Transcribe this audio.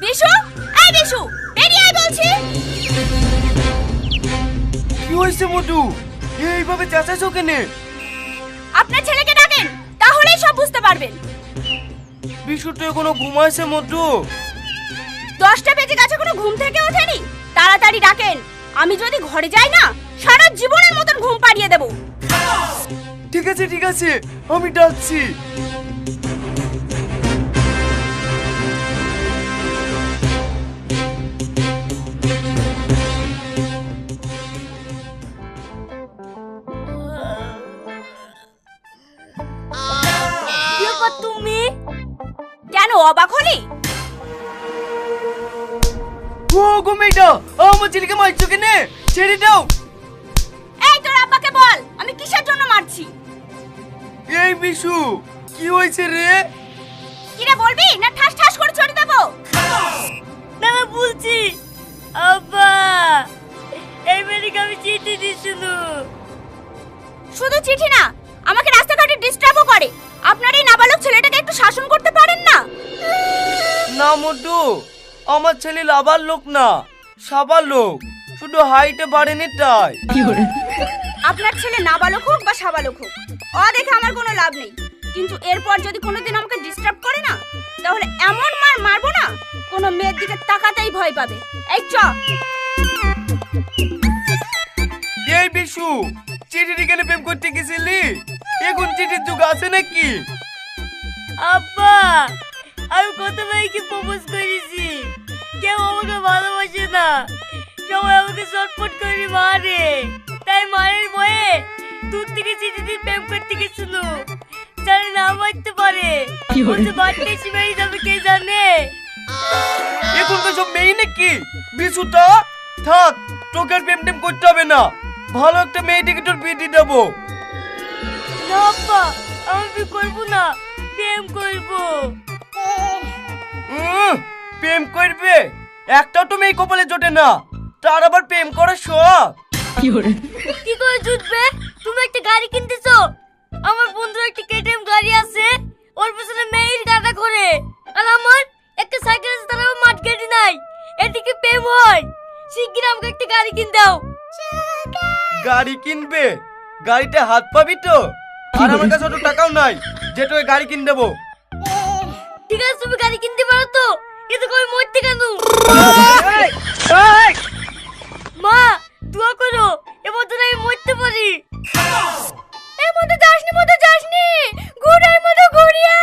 বিশু, এই বিশু, বেরিয়ে আয় বলছি। কি হয়েছে মোটু? এইভাবে চেঁচাছো কেন? আপনার ছেলেকে ডাকেন, তাহলেই সব বুঝতে পারবেন। বিশু তো এখনো ঘুমাইছে মোটু। 10টা বেজে গেছে, কোনো ঘুম থেকে ওঠেনি। তাড়াতাড়ি ডাকেন, আমি যদি ঘরে যাই না সারা জীবনের মতন ঘুম পাড়িয়ে দেব। ঠিক আছে ঠিক আছে, আমি ডাকছি। তুমি কেন অবাক হলি? ও গো মেয়েটা, আমার ছেলেকে মারছো কেন? ছেড়ে দাও। এই তোর আব্বাকে বল আমি কিসের জন্য মারছি। এই বিশু, কি হয়েছে রে? কিরে বলবি না ঠাস ঠাস করে ছড়ে দেব? না বলছি আব্বা, এই মেয়েকে আমি চিঠি দিছিল। শুধু চিঠি না, আমাকে রাস্তাঘাটে ডিস্টার্বও করে। আপনার এই নাবালক ছেলেটাকে একটু শাসন করতে পারেন না? না মোটু, আমার ছেলে লাভার লোক না, সাবার লোক, শুধু হাইটে বাড়েনি তাই। আপনার ছেলে নাবালক হোক বা সাবালক হোক, ও দেখে আমার কোনো লাভ নেই। কিন্তু এরপর যদি কোনোদিন আমাকে ডিস্টার্ব করে না, তাহলে এমন মার মারবো না কোনো মেয়ের দিকে তাকাতেই ভয় পাবে। এই চ। এই বিশু, চিঠি কেন প্রেম করতে গেছিলি? এখন চিঠির যুগ আছে নাকি? আব্বা, আমি কত মেয়েকে প্রপোজ করেছি, কেউ আমাকে ভালোবাসে না, সবাই আমাকে চটপট করে মারে। তাই মায়ের ভয়ে দূর থেকে চিঠি দিয়ে প্রেম করতে গেছিল, জানি না মারতে পারে। বলছে বাড়িতে এসে মেরে যাবে, কে জানে। এখন তো সব মেয়ে নাকি? বিশুটা থাক, তোকে আর প্রেম টেম করতে হবে না, ভালো একটা মেয়ে দেখে তোর বিয়ে দিয়ে দেবো। না আব্বা, আমি বিয়ে করবো না, প্রেম করবো। প্রেম করবে? একটাও তো মেয়ে কপালে জোটে না, তার আবার প্রেম করার শখ? কি করে জুটবে? তুমি একটা গাড়ি কিনতেছো, আমার বন্ধুর একটা কেটিএম গাড়ি আছে, ওর পেছনে মেয়ের গাড়া করে। আর আমার একটা সাইকেল আছে, তার আবার মাঠ গাড়ি নাই। এদিকে প্রেম হয়? শিগগির আমাকে একটা গাড়ি কিন দাও। গাড়ি কিনবে? গাড়িতে হাত পাবি তো? আর আমার কাছে অত টাকাও নাই যে তোকে গাড়ি কিনে দেবো। ঠিক আছে, তুমি গাড়ি কিনতে পারো তো? কিন্তু কই মরতে কেন? মা, দোয়া করো, এবার তো আমি মরতে পারি। এর মধ্যে যাসনি, ঘুরে মতো ঘুরিয়ে